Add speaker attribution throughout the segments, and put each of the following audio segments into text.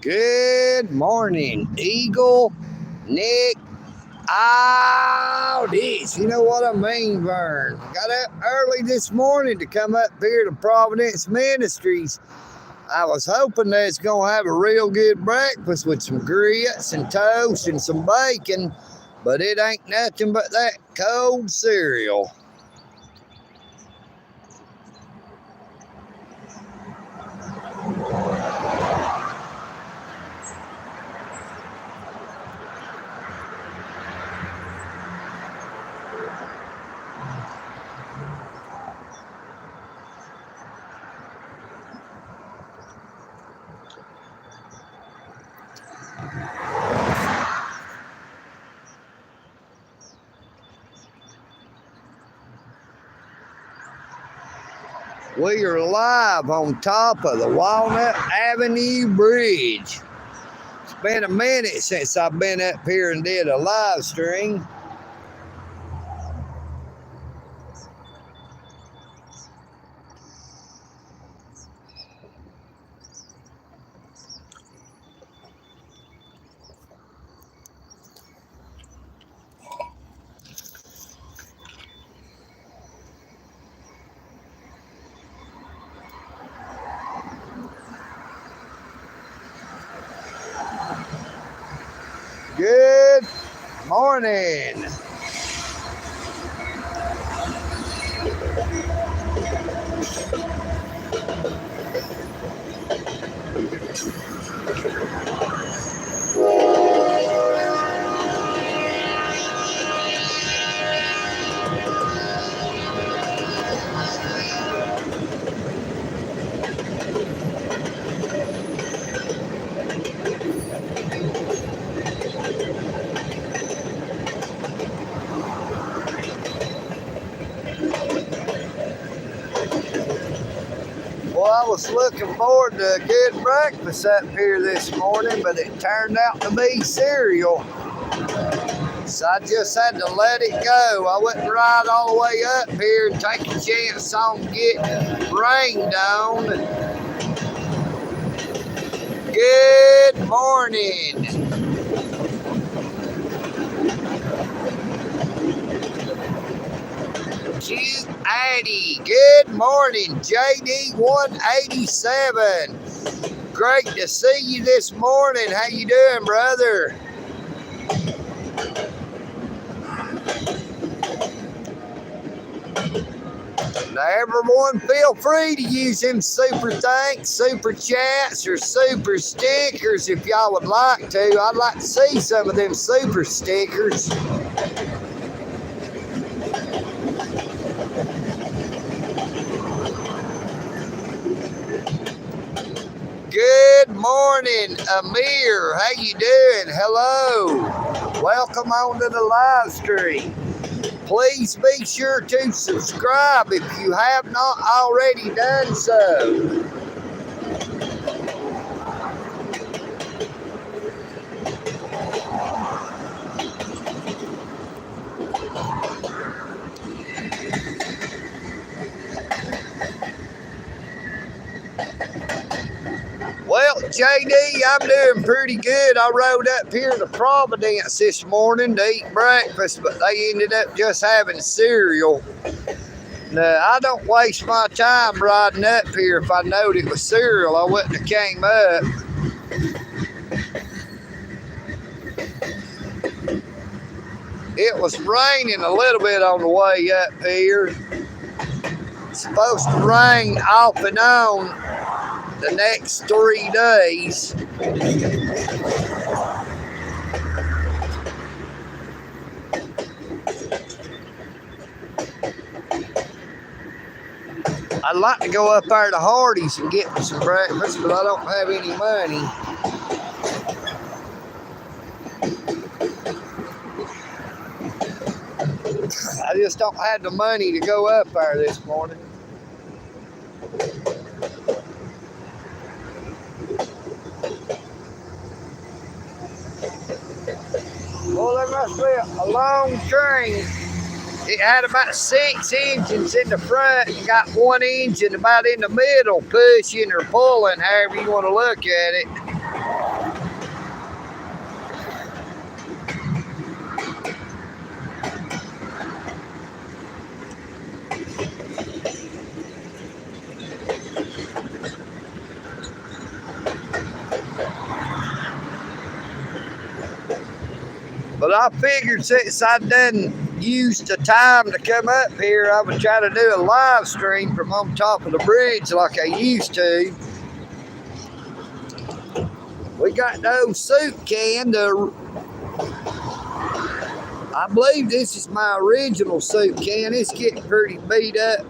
Speaker 1: Good morning, Eagle, Nick, this. You know what I mean, Vern. Got up early this morning to come up here to Providence Ministries. I was hoping that it's going to have a real good breakfast with some grits and toast and some bacon, but it ain't nothing but that cold cereal. We are live on top of the Walnut Avenue Bridge. It's been a minute since I've been up here and did a live stream. Good morning. Well, I was looking forward to a good breakfast up here this morning, but it turned out to be cereal. So I just had to let it go. I wouldn't ride all the way up here and take a chance on getting rained on. Good morning. Cute Addy, good morning, JD187. Great to see you this morning. How you doing, brother? Now, everyone, feel free to use them super thanks, super chats, or super stickers if y'all would like to. I'd like to see some of them super stickers. Good morning, Amir. How you doing? Hello. Welcome on to the live stream. Please be sure to subscribe if you have not already done so. Well, JD, I'm doing pretty good. I rode up here to Providence this morning to eat breakfast, but they ended up just having cereal. Now, I don't waste my time riding up here. If I knowed it was cereal, I wouldn't have came up. It was raining a little bit on the way up here. It's supposed to rain off and on the next 3 days. I'd like to go up there to Hardee's and get me some breakfast, but I don't have any money. I just don't have the money to go up there this morning. Well, there must be a long train. It had about 6 engines in the front and got 1 engine about in the middle pushing or pulling, however you want to look at it. I figured since I done used the time to come up here, I would try to do a live stream from on top of the bridge like I used to. We got the old soup can. I believe this is my original soup can. It's getting pretty beat up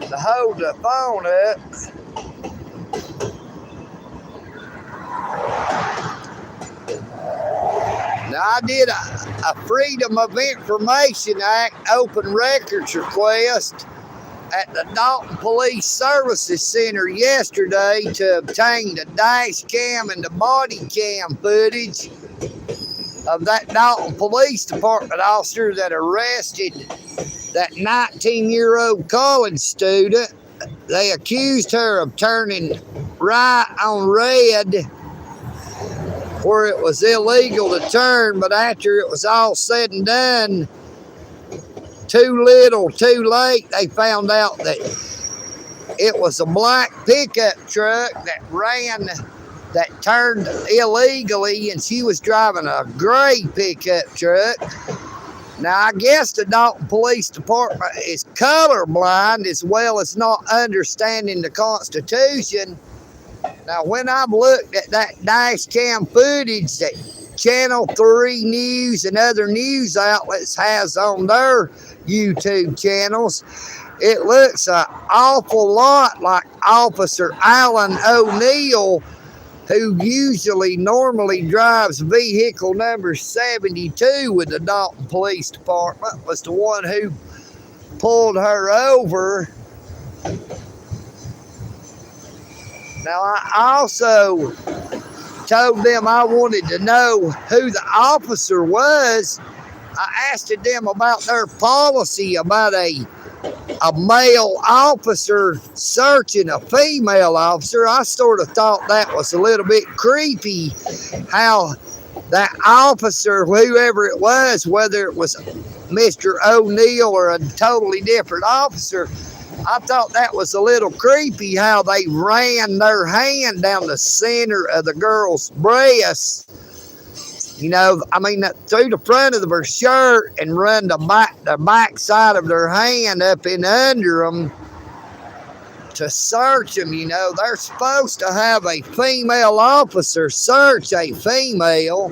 Speaker 1: to hold the phone up. Now, I did a Freedom of Information Act open records request at the Dalton Police Services Center yesterday to obtain the dash cam and the body cam footage of that Dalton Police Department officer that arrested that 19-year-old college student. They accused her of turning right on red where it was illegal to turn, but after it was all said and done, too little, too late, they found out that it was a black pickup truck that turned illegally, and she was driving a gray pickup truck. Now, I guess the Dalton Police Department is colorblind as well as not understanding the Constitution. Now, when I've looked at that dash cam footage that Channel 3 News and other news outlets has on their YouTube channels, it looks an awful lot like Officer Alan O'Neill, who normally drives vehicle number 72 with the Dalton Police Department, was the one who pulled her over. Now, I also told them I wanted to know who the officer was. I asked them about their policy about a male officer searching a female officer. I sort of thought that was a little bit creepy, how that officer, whoever it was, whether it was Mr. O'Neill or a totally different officer, I thought that was a little creepy how they ran their hand down the center of the girl's breast. You know, I mean, through the front of her shirt and run the back side of their hand up and under them to search them. You know, they're supposed to have a female officer search a female.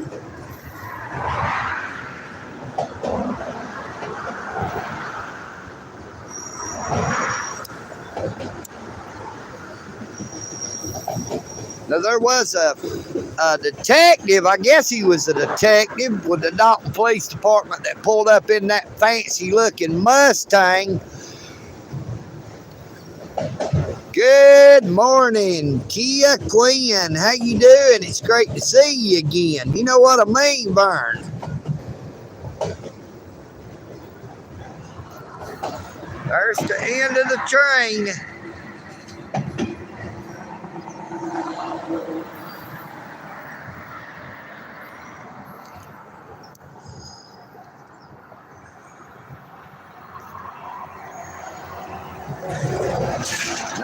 Speaker 1: Now, there was a detective, I guess he was a detective with the Dalton Police Department that pulled up in that fancy-looking Mustang. Good morning, Kia Quinn. How you doing? It's great to see you again. You know what I mean, Vern? There's the end of the train.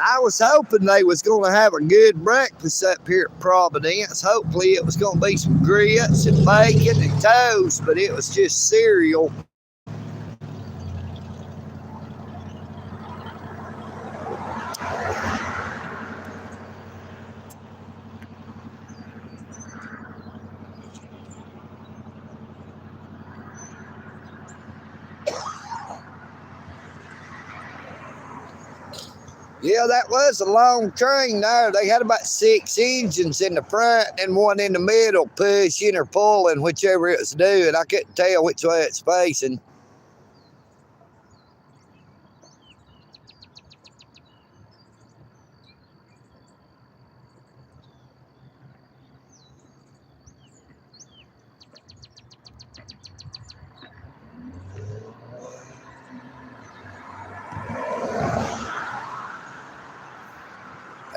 Speaker 1: I was hoping they was going to have a good breakfast up here at Providence. Hopefully it was going to be some grits and bacon and toast, but it was just cereal. Yeah, that was a long train there. They had about 6 engines in the front and one in the middle, pushing or pulling, whichever it was doing. I couldn't tell which way it's facing.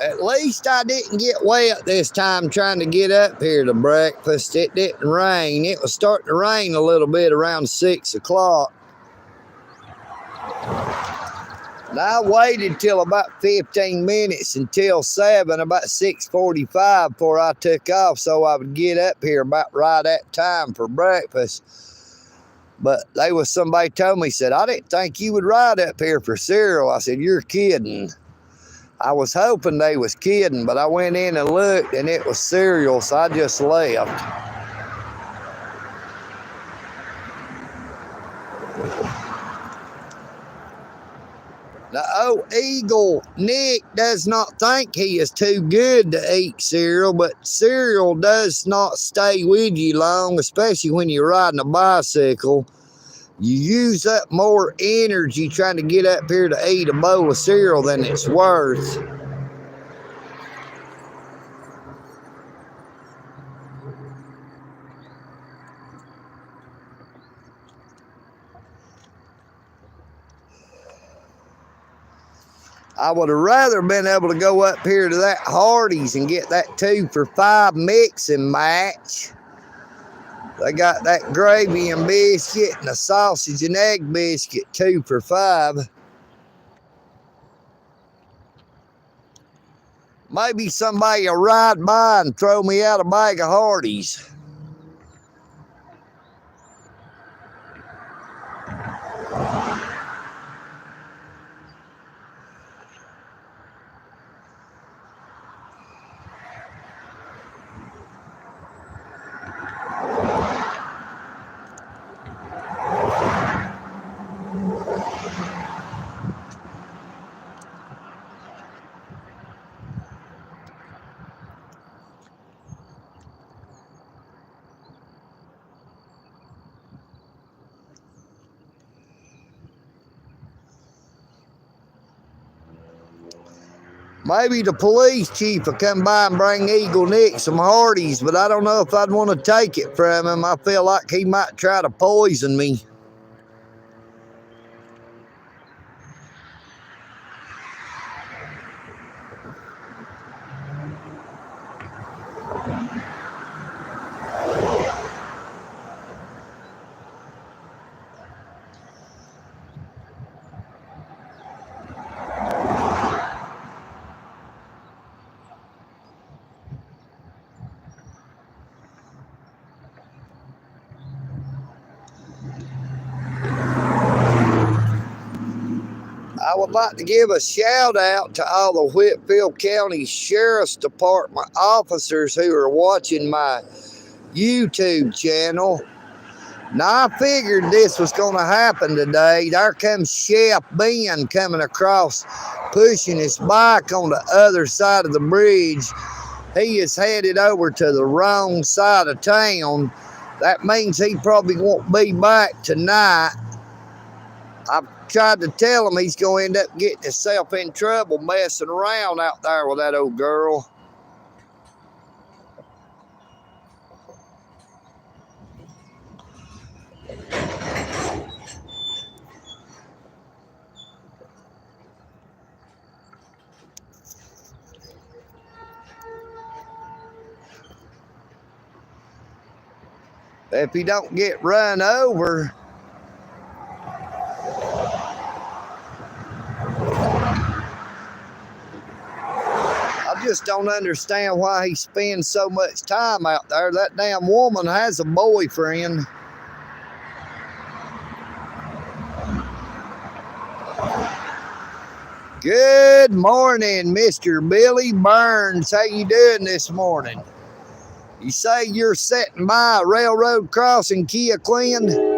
Speaker 1: At least I didn't get wet this time trying to get up here to breakfast. It didn't rain. It was starting to rain a little bit around 6 o'clock. And I waited till about 15 minutes until 7, about 6:45 before I took off so I would get up here about right at time for breakfast. But somebody told me, said, I didn't think you would ride up here for cereal. I said, you're kidding. I was hoping they was kidding, but I went in and looked and it was cereal, so I just left. Now, EagleNick does not think he is too good to eat cereal, but cereal does not stay with you long, especially when you're riding a bicycle. You use up more energy trying to get up here to eat a bowl of cereal than it's worth. I would have rather been able to go up here to that Hardee's and get that 2 for $5 mixing match. They got that gravy and biscuit and a sausage and egg biscuit, 2 for $5. Maybe somebody will ride by and throw me out a bag of Hardee's. Maybe the police chief will come by and bring EagleNick some Hardee's, but I don't know if I'd want to take it from him. I feel like he might try to poison me. I would like to give a shout out to all the Whitfield County Sheriff's Department officers who are watching my YouTube channel. Now, I figured this was going to happen today. There comes Chef Ben coming across, pushing his bike on the other side of the bridge. He is headed over to the wrong side of town. That means he probably won't be back tonight. I've tried to tell him he's going to end up getting himself in trouble messing around out there with that old girl. If he don't get run over, I just don't understand why he spends so much time out there. That damn woman has a boyfriend. Good morning, Mr. Billy Burns. How you doing this morning? You say you're sitting by a railroad crossing, Kia Quinn?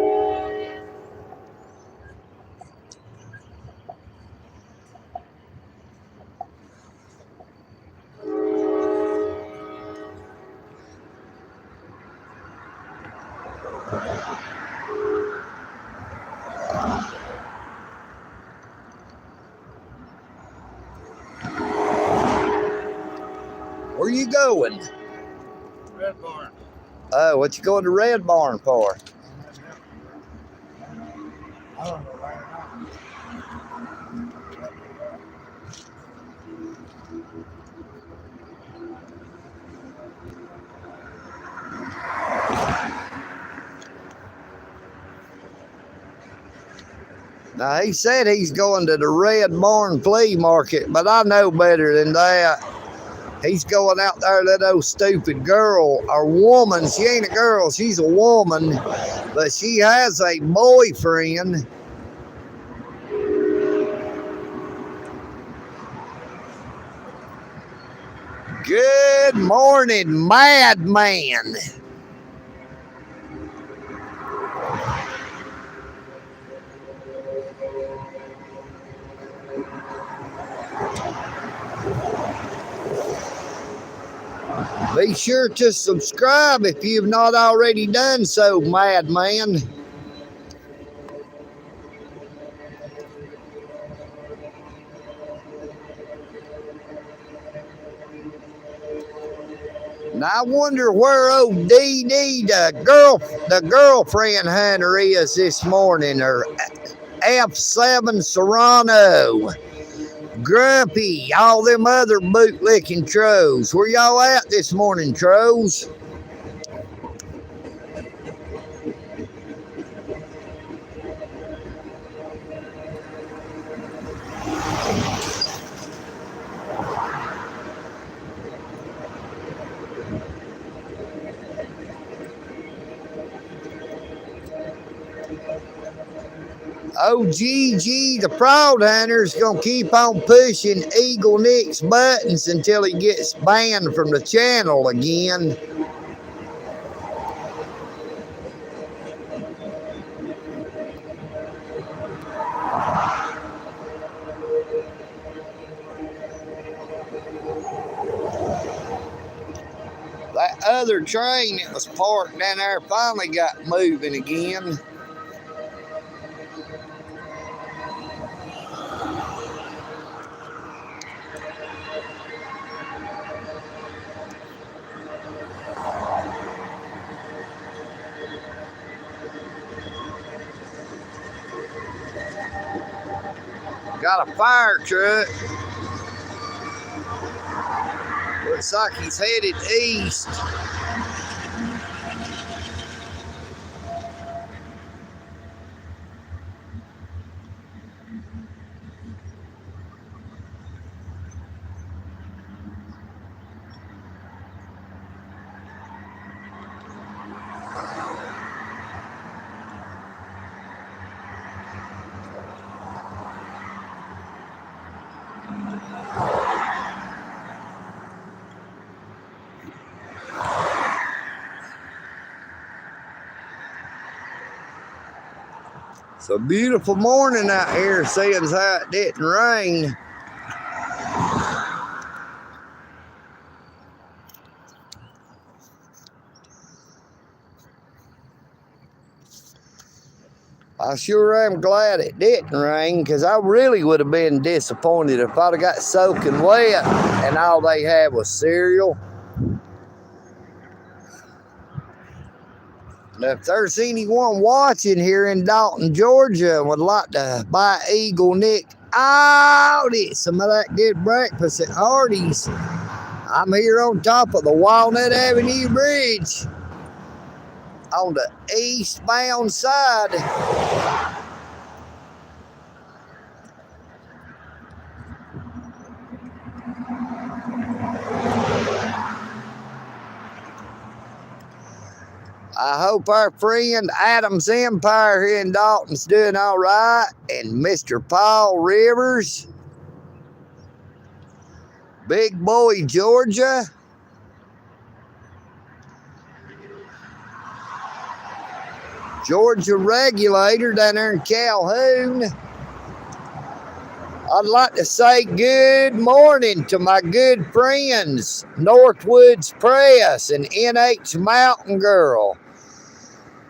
Speaker 1: Where you going?
Speaker 2: Red Barn.
Speaker 1: Oh, what you going to Red Barn for?
Speaker 2: I don't know why not.
Speaker 1: Now, he said he's going to the Red Barn Flea Market, but I know better than that. He's going out there, that old stupid girl, or woman. She ain't a girl, she's a woman, but she has a boyfriend. Good morning, madman. Be sure to subscribe if you've not already done so, madman. Now I wonder where old Dee Dee, the girlfriend hunter, is this morning, or F7 Serrano, Grumpy, all them other bootlicking trolls. Where y'all at this morning, trolls? OGG, the fraud hunter's gonna keep on pushing EagleNick's buttons until he gets banned from the channel again. That other train that was parked down there finally got moving again. Got a fire truck. Looks like he's headed east. It's a beautiful morning out here, seeing as how it didn't rain. I sure am glad it didn't rain, because I really would have been disappointed if I'd have got soaking wet and all they had was cereal. Now, if there's anyone watching here in Dalton, Georgia, and would like to buy EagleNick out, eat some of that good breakfast at Hardee's, I'm here on top of the Walnut Avenue Bridge on the eastbound side. I hope our friend Adam's Empire here in Dalton's doing all right, and Mr. Paul Rivers, Big Boy, Georgia. Georgia Regulator down there in Calhoun. I'd like to say good morning to my good friends, Northwoods Press and NH Mountain Girl.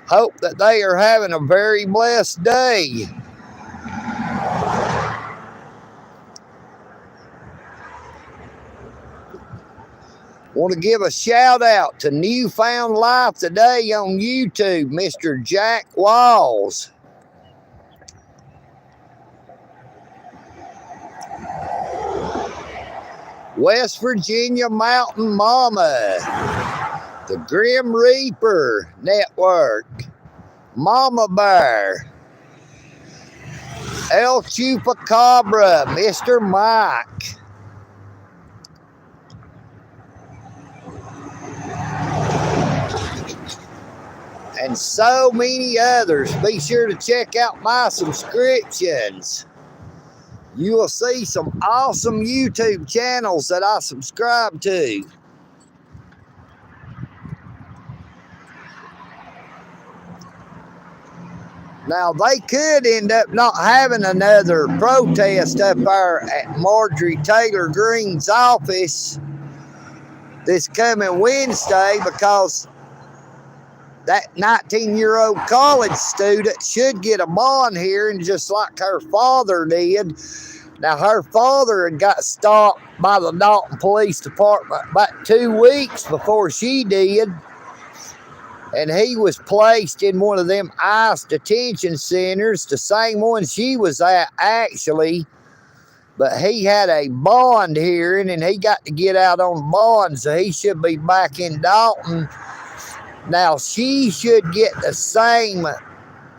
Speaker 1: Hope that they are having a very blessed day. Want to give a shout out to Newfound Life Today on YouTube, Mr. Jack Walls. West Virginia Mountain Mama, the Grim Reaper Network, Mama Bear, El Chupacabra, Mr. Mike. And so many others. Be sure to check out my subscriptions. You will see some awesome YouTube channels that I subscribe to. Now, they could end up not having another protest up there at Marjorie Taylor Greene's office this coming Wednesday, because that 19-year-old college student should get a bond hearing just like her father did. Now, her father had got stopped by the Dalton Police Department about 2 weeks before she did. And he was placed in one of them ICE detention centers, the same one she was at, actually. But he had a bond hearing, and he got to get out on bond, so he should be back in Dalton. Now, she should get the same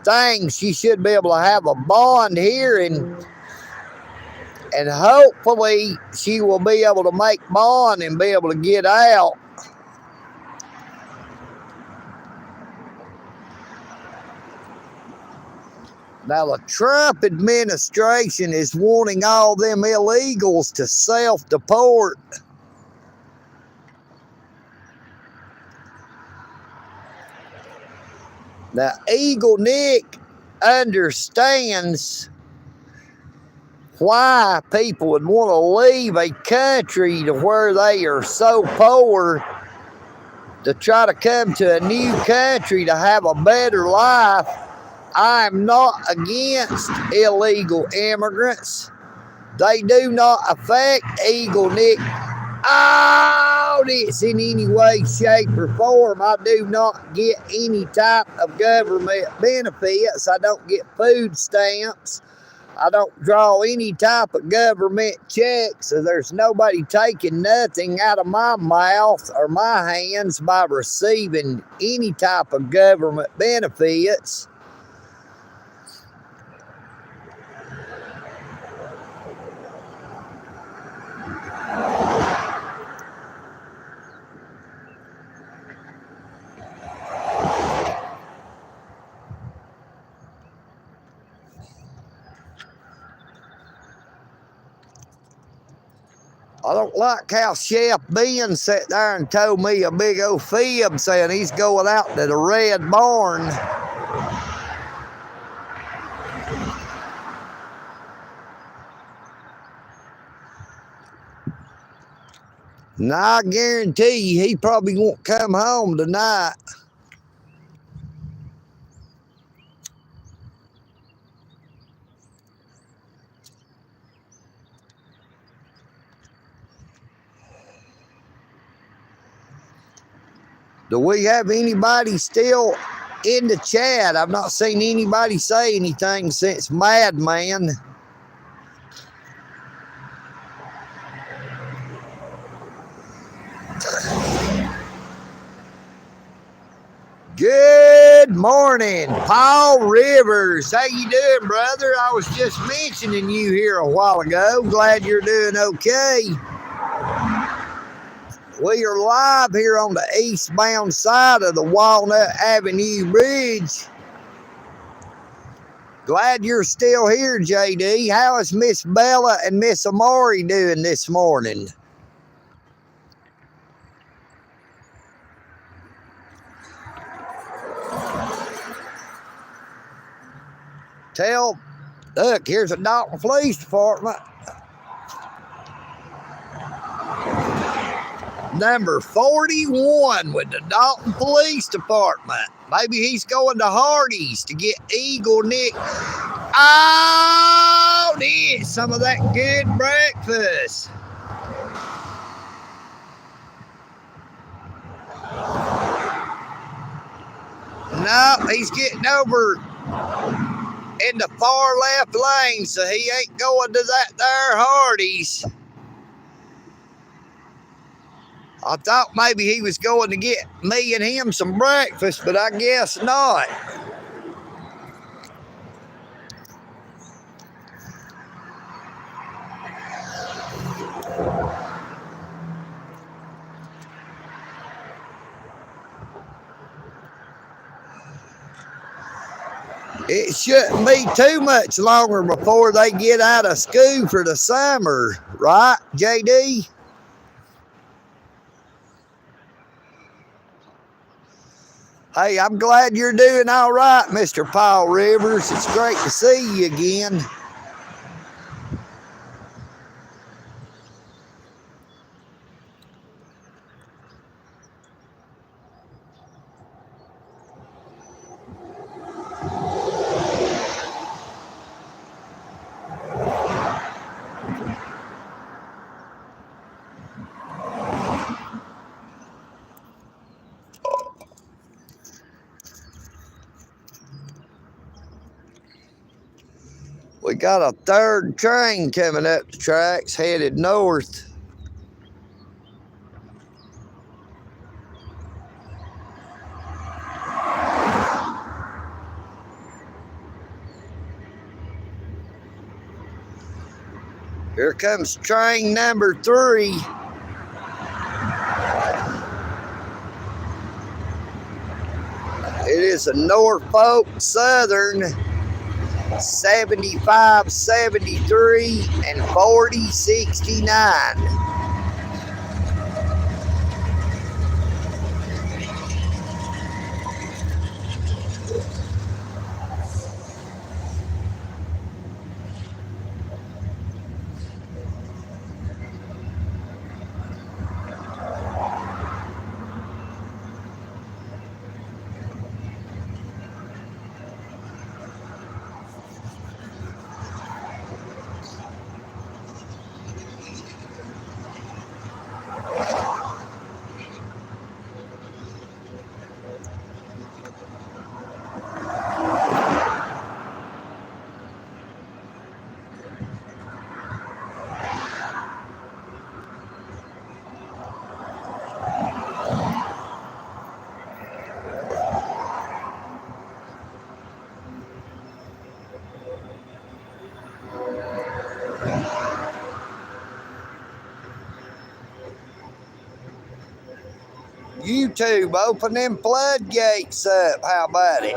Speaker 1: thing. She should be able to have a bond hearing, and hopefully she will be able to make bond and be able to get out. Now, the Trump administration is wanting all them illegals to self-deport. Now, EagleNick understands why people would want to leave a country to where they are so poor to try to come to a new country to have a better life. I am not against illegal immigrants. They do not affect EagleNick audits in any way, shape, or form. I do not get any type of government benefits. I don't get food stamps. I don't draw any type of government checks. So there's nobody taking nothing out of my mouth or my hands by receiving any type of government benefits. I don't like how Chef Ben sat there and told me a big old fib saying he's going out to the Red Barn. And I guarantee you he probably won't come home tonight. Do we have anybody still in the chat? I've not seen anybody say anything since Madman. Good morning, Paul Rivers. How you doing, brother? I was just mentioning you here a while ago. Glad you're doing okay. We are live here on the eastbound side of the Walnut Avenue Bridge. Glad you're still here, JD. How is Miss Bella and Miss Amari doing this morning? Look, here's a Dalton Police Department. Number 41 with the Dalton Police Department. Maybe he's going to Hardee's to get EagleNick. Oh, need some of that good breakfast. No, he's getting over in the far left lane, so he ain't going to that there Hardee's. I thought maybe he was going to get me and him some breakfast, but I guess not. It shouldn't be too much longer before they get out of school for the summer, right, JD? Hey, I'm glad you're doing all right, Mr. Paul Rivers. It's great to see you again. We got a third train coming up the tracks headed north. Here comes train number 3. It is a Norfolk Southern 75, 73, and 40, 69. YouTube, open them floodgates up. How about it?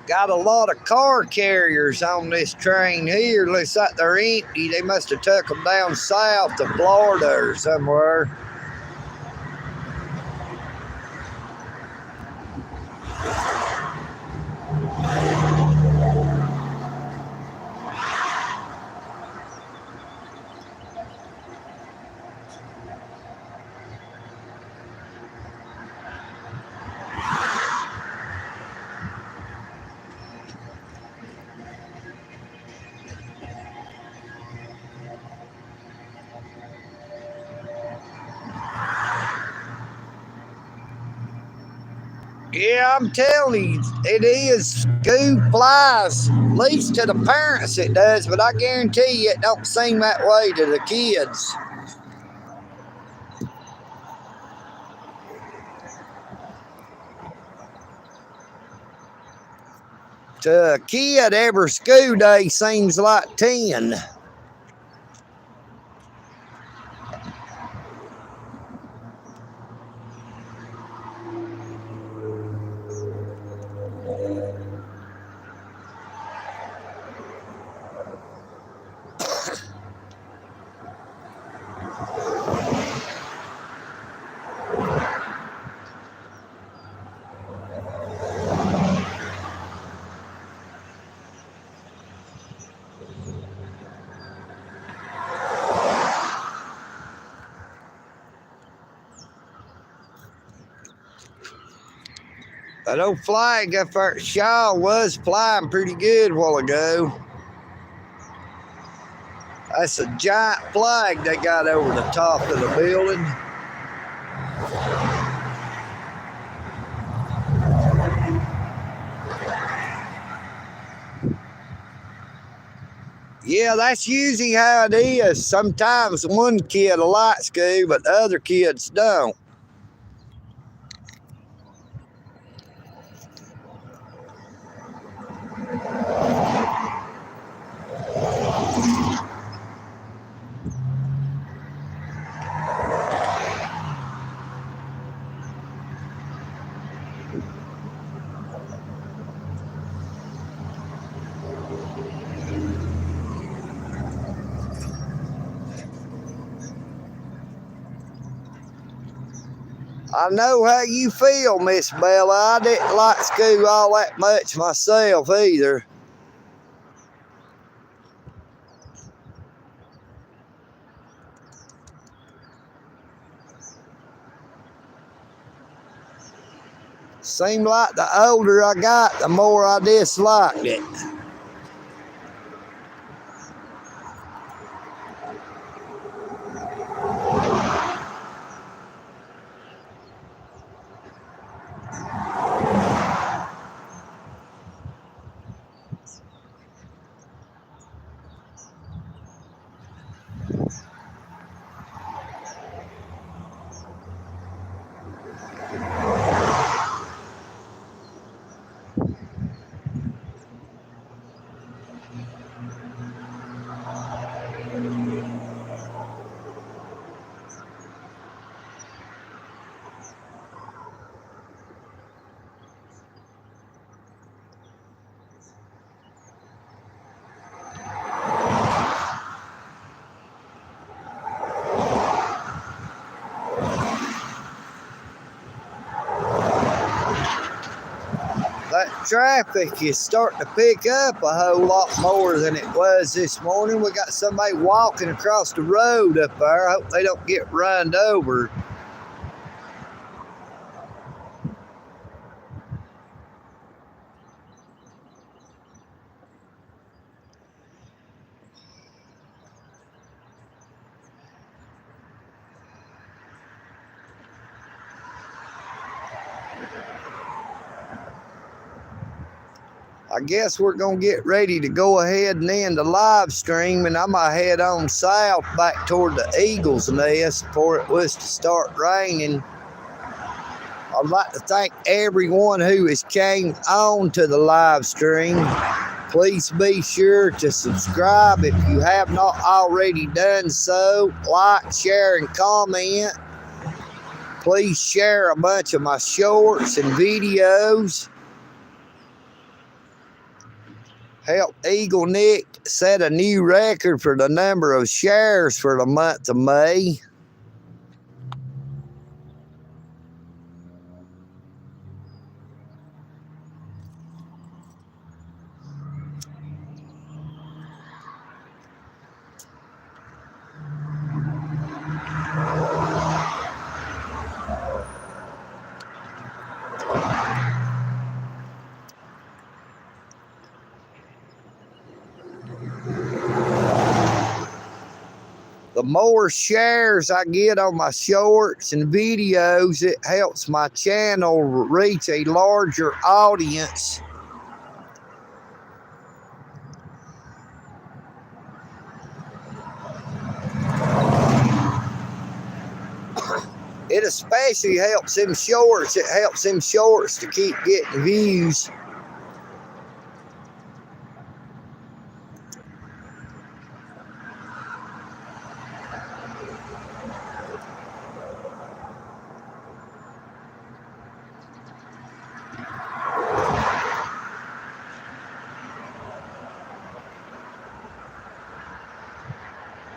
Speaker 1: Got a lot of car carriers on this train here. Looks like they're empty. They must have took them down south to Florida or somewhere. Yeah, I'm telling you, it is. School flies, at least to the parents it does, but I guarantee you it don't seem that way to the kids. To a kid, every school day seems like 10. That old flag up there at Shaw was flying pretty good a while ago. That's a giant flag they got over the top of the building. Yeah, that's usually how it is. Sometimes one kid likes school, but the other kids don't. I know how you feel, Miss Bella. I didn't like school all that much myself either. Seemed like the older I got, the more I disliked it. That traffic is starting to pick up a whole lot more than it was this morning. We got somebody walking across the road up there. I hope they don't get run over. I guess we're going to get ready to go ahead and end the live stream, and I'm going to head on south back toward the Eagle's Nest before it was to start raining. I'd like to thank everyone who has came on to the live stream. Please be sure to subscribe if you have not already done so. Like, share, and comment. Please share a bunch of my shorts and videos. Help EagleNick set a new record for the number of shares for the month of May. The more shares I get on my shorts and videos, it helps my channel reach a larger audience. It especially helps them shorts. It helps them shorts to keep getting views.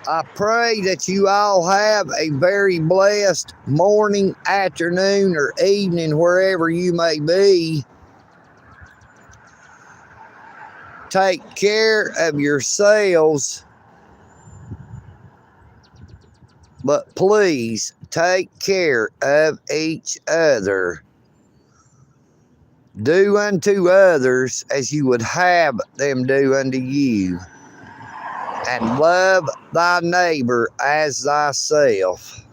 Speaker 1: I pray that you all have a very blessed morning, afternoon, or evening, wherever you may be. Take care of yourselves, but please take care of each other. Do unto others as you would have them do unto you, and love thy neighbor as thyself.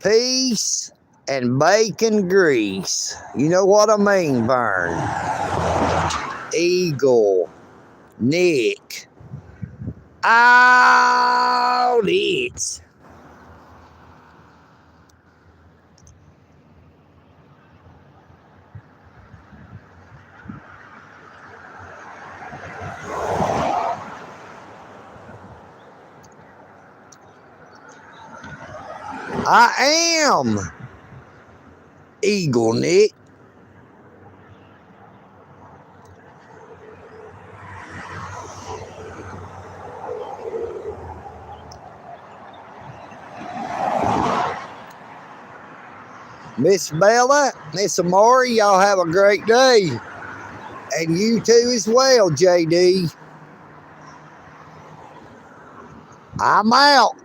Speaker 1: Peace and bacon grease. You know what I mean, Vern? EagleNick. All it. I am EagleNick. Miss Bella, Miss Amari, y'all have a great day. And you too as well, JD. I'm out.